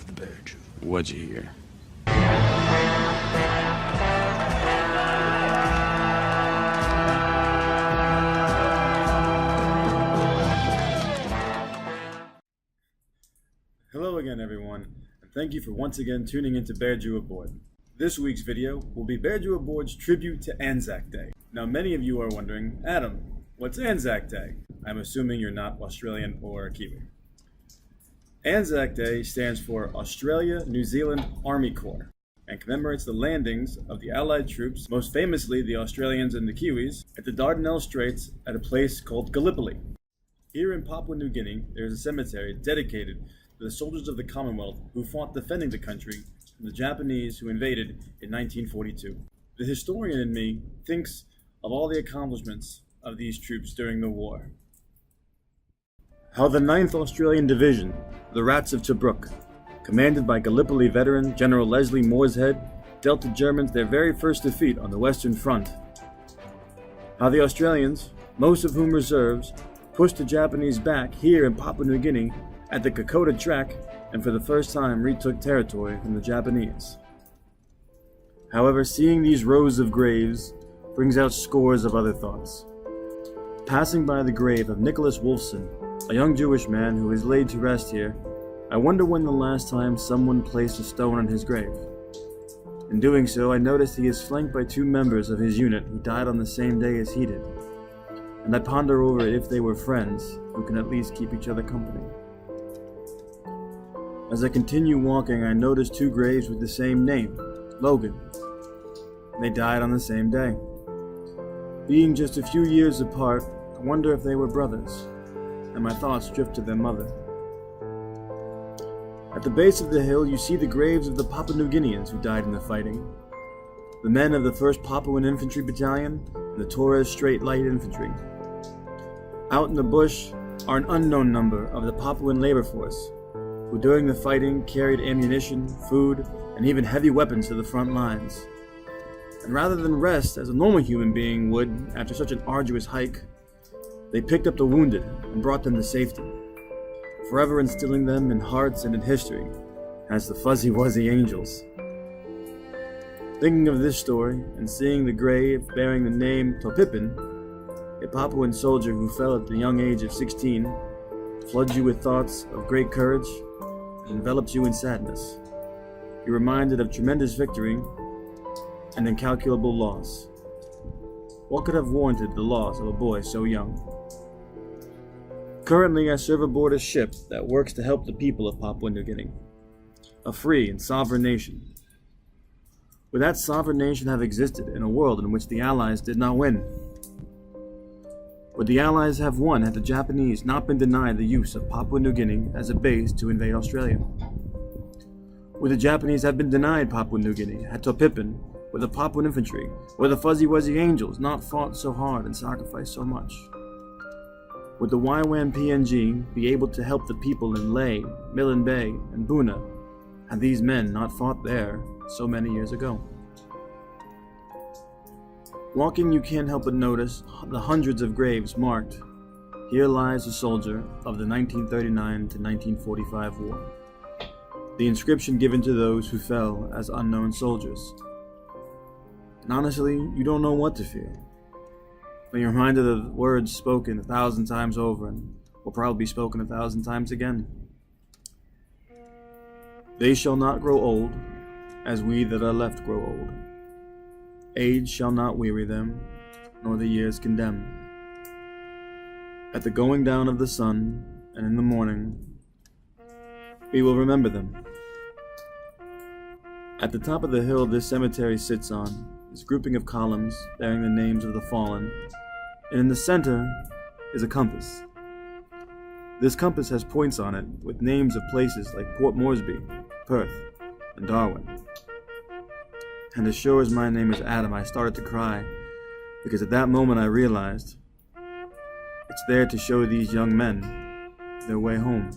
the badge. What'd you hear? Hello again, everyone, and thank you for once again tuning into Bear Jew Aboard. This week's video will be Bear Jew Aboard's tribute to ANZAC Day. Now, many of you are wondering, Adam, what's ANZAC Day? I'm assuming you're not Australian or Kiwi. ANZAC Day stands for Australia New Zealand Army Corps and commemorates the landings of the Allied troops, most famously the Australians and the Kiwis, at the Dardanelles Straits at a place called Gallipoli. Here in Papua New Guinea, there is a cemetery dedicated to the soldiers of the Commonwealth who fought defending the country from the Japanese who invaded in 1942. The historian in me thinks of all the accomplishments of these troops during the war. How the 9th Australian Division, the Rats of Tobruk, commanded by Gallipoli veteran General Leslie Morshead, dealt the Germans their very first defeat on the Western Front. How the Australians, most of whom reserves, pushed the Japanese back here in Papua New Guinea at the Kokoda Track and for the first time retook territory from the Japanese. However, seeing these rows of graves brings out scores of other thoughts. Passing by the grave of Nicholas Wolfson, a young Jewish man who is laid to rest here, I wonder when the last time someone placed a stone on his grave. In doing so, I noticed he is flanked by 2 members of his unit who died on the same day as he did, and I ponder over it if they were friends who can at least keep each other company. As I continue walking, I notice 2 graves with the same name, Logan. They died on the same day. Being just a few years apart, I wonder if they were brothers, and my thoughts drift to their mother. At the base of the hill, you see the graves of the Papua New Guineans who died in the fighting. The men of the 1st Papuan Infantry Battalion and the Torres Strait Light Infantry. Out in the bush are an unknown number of the Papuan Labor Force, who during the fighting carried ammunition, food, and even heavy weapons to the front lines. And rather than rest as a normal human being would after such an arduous hike, they picked up the wounded and brought them to safety, forever instilling them in hearts and in history as the Fuzzy Wuzzy Angels. Thinking of this story and seeing the grave bearing the name Topipin, a Papuan soldier who fell at the young age of 16, floods you with thoughts of great courage and envelops you in sadness. You're reminded of tremendous victory and incalculable loss. What could have warranted the loss of a boy so young? Currently, I serve aboard a ship that works to help the people of Papua New Guinea, a free and sovereign nation. Would that sovereign nation have existed in a world in which the Allies did not win? Would the Allies have won had the Japanese not been denied the use of Papua New Guinea as a base to invade Australia? Would the Japanese have been denied Papua New Guinea had Topipin, with the Papuan Infantry, or the Fuzzy Wuzzy Angels not fought so hard and sacrificed so much? Would the YWAM PNG be able to help the people in Lae, Milne Bay, and Buna had these men not fought there so many years ago? Walking, you can't help but notice the hundreds of graves marked, "Here lies a soldier of the 1939 to 1945 war." The inscription given to those who fell as unknown soldiers. And honestly, you don't know what to fear. When you're reminded of words spoken 1,000 times over and will probably be spoken 1,000 times again. They shall not grow old, as we that are left grow old. Age shall not weary them, nor the years condemn. At the going down of the sun, and in the morning, we will remember them. At the top of the hill this cemetery sits on is a grouping of columns bearing the names of the fallen, and in the center is a compass. This compass has points on it with names of places like Port Moresby, Perth, and Darwin. And as sure as my name is Adam, I started to cry, because at that moment I realized it's there to show these young men their way home.